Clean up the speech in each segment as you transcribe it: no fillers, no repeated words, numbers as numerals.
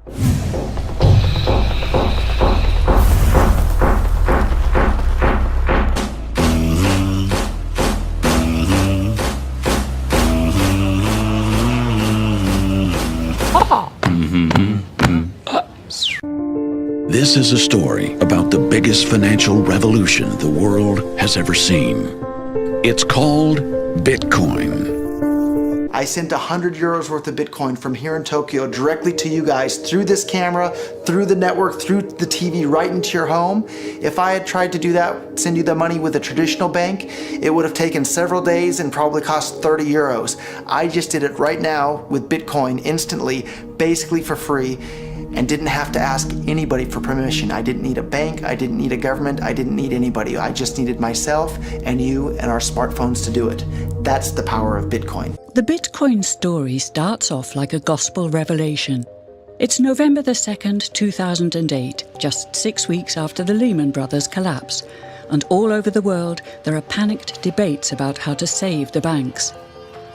This is a story about the biggest financial revolution the world has ever seen. It's called Bitcoin. I sent 100 euros worth of Bitcoin from here in Tokyo directly to you guys through this camera, through the network, through the TV, right into your home. If I had tried to do that, send you the money with a traditional bank, it would have taken several days and probably cost 30 euros. I just did it right now with Bitcoin instantly, basically for free, and didn't have to ask anybody for permission. I didn't need a bank, I didn't need a government, I didn't need anybody. I just needed myself and you and our smartphones to do it. That's the power of Bitcoin. The Bitcoin story starts off like a gospel revelation. It's November the 2nd, 2008, just 6 weeks after the Lehman Brothers collapse, and all over the world there are panicked debates about how to save the banks.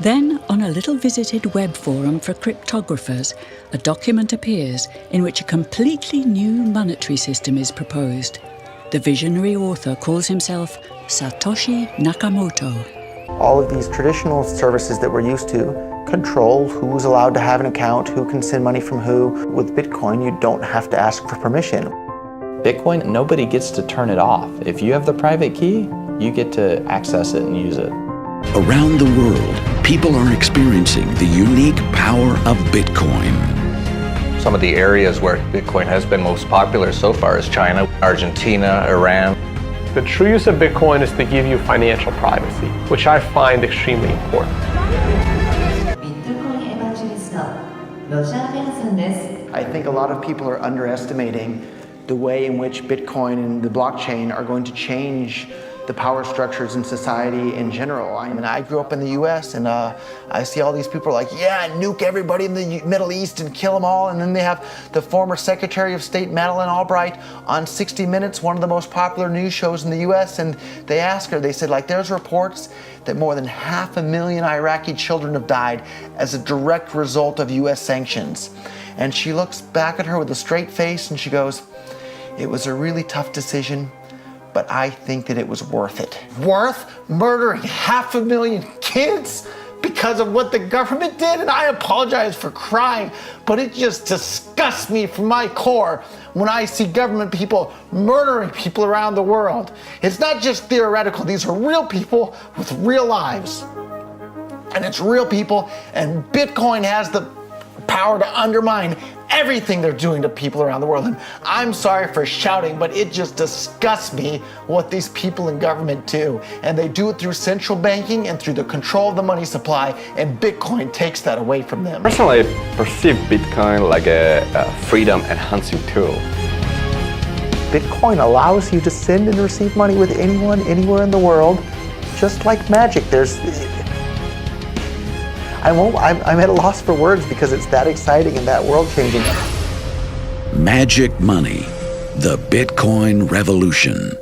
Then, on a little visited web forum for cryptographers, a document appears in which a completely new monetary system is proposed. The visionary author calls himself Satoshi Nakamoto. All of these traditional services that we're used to control who's allowed to have an account, who can send money from who. With Bitcoin, you don't have to ask for permission. Bitcoin, nobody gets to turn it off. If you have the private key, you get to access it and use it. Around the world, people are experiencing the unique power of Bitcoin. Some of the areas where Bitcoin has been most popular so far is China, Argentina, Iran. The true use of Bitcoin is to give you financial privacy, which I find extremely important. I think a lot of people are underestimating the way in which Bitcoin and the blockchain are going to change the power structures in society in general. I mean, I grew up in the US and I see all these people like, yeah, nuke everybody in the Middle East and kill them all. And then they have the former Secretary of State, Madeleine Albright, on 60 Minutes, one of the most popular news shows in the US. And they asked her, they said, like, there's reports that more than 500,000 Iraqi children have died as a direct result of US sanctions. And she looks back at her with a straight face and she goes, it was a really tough decision, but I think that it was worth it. Worth murdering 500,000 kids because of what the government did? And I apologize for crying, but it just disgusts me from my core when I see government people murdering people around the world. It's not just theoretical, these are real people with real lives. And it's real people, and Bitcoin has the power to undermine everything they're doing to people around the world. And I'm sorry for shouting, but it just disgusts me what these people in government do. And they do it through central banking and through the control of the money supply, and Bitcoin takes that away from them. Personally, I perceive Bitcoin like a freedom-enhancing tool. Bitcoin allows you to send and receive money with anyone, anywhere in the world, just like magic. I'm at a loss for words because it's that exciting and that world-changing. Magic money, the Bitcoin revolution.